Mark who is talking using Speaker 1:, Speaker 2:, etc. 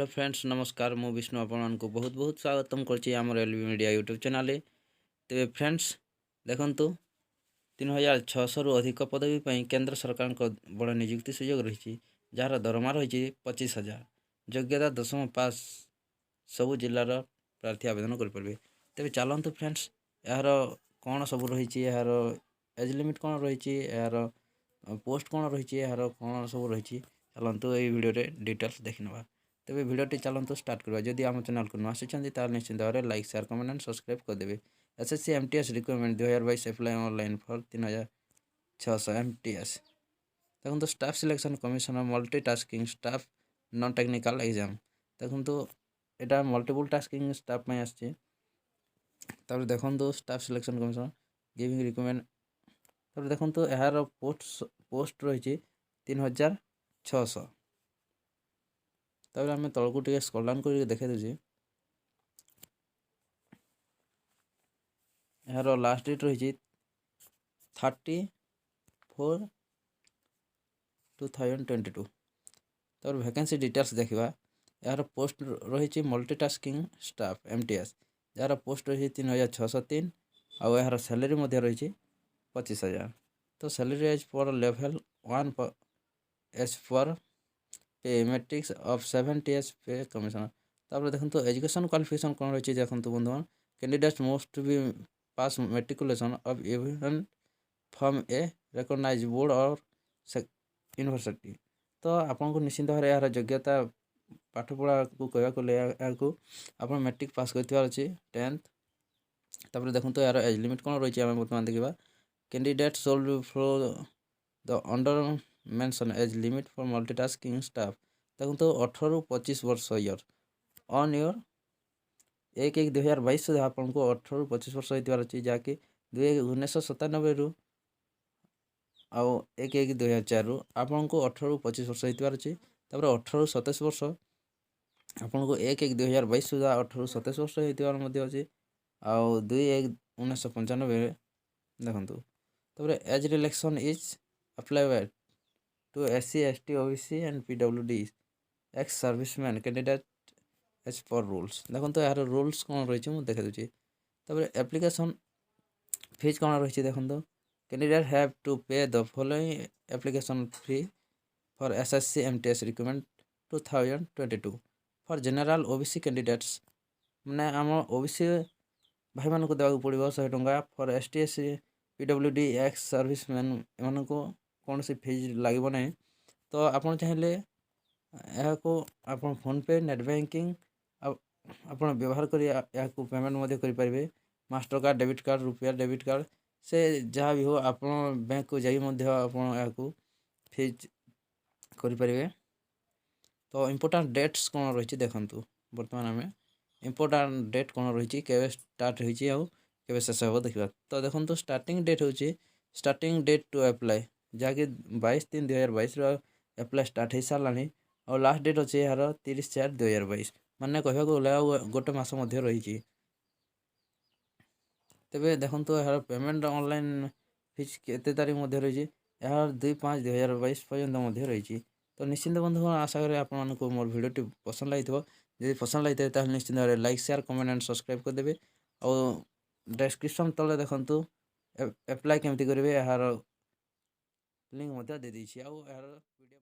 Speaker 1: Hello friends नमस्कार मु विष्णु आपण को बहुत बहुत स्वागतम करछि हमर एलबीमीडिया यूट्यूब चैनल रे। तेबे फ्रेंड्स देखंतु 3600 रु अधिक पदवी पई केंद्र सरकार को बड़ नियुक्ति सुयोग रही जार दरमा रही 25,000 योग्यता 10th पास सबु जिल्लार प्रार्थी आवेदन कर परबे। तेबे चलंतु फ्रेंड्स यार कौन सब रही यार एज लिमिट कौन रही यार पोस्ट कौन रही यार कौन सब रही चलंतु ये वीडियो रे डिटेल्स देखिनबा। तेबे वीडियोटी चलंतु स्टार्ट करवा। जदि आम चैनल को नुआ आछिछन्ती तार निश्चित भाव में like share comment and subscribe कर देबे। SSC MTS recruitment 2022 apply online for 3600 MTS. देखो staff selection commission multitasking staff non technical exam. देखो एटा मल्टीपल टास्किंग स्टाफ में आछे। तब देखो staff selection commission giving recruitment. तब देखो यार पोस्ट रही 3600। तब आम तलक टे स्क्रॉल डाउन कर देखा दूसरी यार लास्ट डेट रही 30/4/2022। तब वैकेंसी डिटेल्स देखा यार पोस्ट रही मल्टीटास्किंग स्टाफ एमटीएस जार पोस्ट रही 3603 आउ यार सैलरी रही 25,000। तो salary as per level 1 as per pay matrix of 70 पे कमिशन। तापर देखो एजुकेशन क्वालिफिकेशन कौन रही देखो बंधुगण candidates must be pass matriculation of even from a recognised board और यूनिवर्सिटी। तो आपको निश्चित भाव यार योग्यता पाठपढ़ा को कहूँ आप मैट्रिक पास कर 10th। तापर देखो यार एज लिमिट कौन रही है बर्तमान देखा candidate solve for the under mention age limit for multitasking staff. देखो 18 रु 25 वर्ष ईयर ऑन योर 1/1/2022 सुधा आपको 18 रु 25 वर्ष होइतिबार अछि जाके 1997 रु आउ 1/1/2004 रु आपको 18 रु 25 वर्ष होइतिबार अछि। तापर 18 रु 27 वर्ष आपको 1/1/2022 सुधा 18 रु 27 वर्ष होइतिबार मध्ये अछि आउ 2/1/1995 देखंतु। तापर age relaxation is apply to SC, ST, OBC and PWD ex serviceman candidate as per rules। देखो यार रूल्स कौन रही है देखा दूसरी। तब एप्लिकेशन फीस कौन रही देखो कैंडिडेट हैव टू पे the following application fee for SSC MTS recruitment 2022 for general OBC candidates मैंने आम OBC भाई मान को देवाक पड़ो 100 टंका for ST, SC, PWD ex serviceman एम को कौन सी फीस लगे ना। तो आप चाहिए आप फोन पे नेट बैंकिंग आप व्यवहार कर पेमेंट करें मास्टर कार्ड डेबिट कार्ड रुपया डेबिट कार्ड से जहाँ भी हो आप बैंक को जाइए फीज करें। तो इम्पोर्टाट डेट्स कौन रही देखु बर्तमान आम इम्पोर्टाट डेट कौन रही के स्टार्ट हो शेष हो देखा। तो देखो स्टार्टिंग डेट हूँ स्टार्टिंग डेट टू अप्लाई जहाँकि 22/3/2022 अप्लाई स्टार्ट हो सारा और लास्ट डेट अच्छे यार 30/4/2022 मानने कहूँ गले गोटे मस रही। तेरे देखो यार पेमेंट ऑनलाइन फीस केते तारीख रही यार 2/5/2022 पर्यंत रही। तो निश्चिंत बंधु आशा करें आपको मोर वीडियो पसंद लगी जब पसंद लगी तो निश्चिंत भाव like share comment and subscribe करदे और डिस्क्रिप्शन तले देखो अप्लाई केमती करेंगे यार लिंक दे दी यार वीडियो।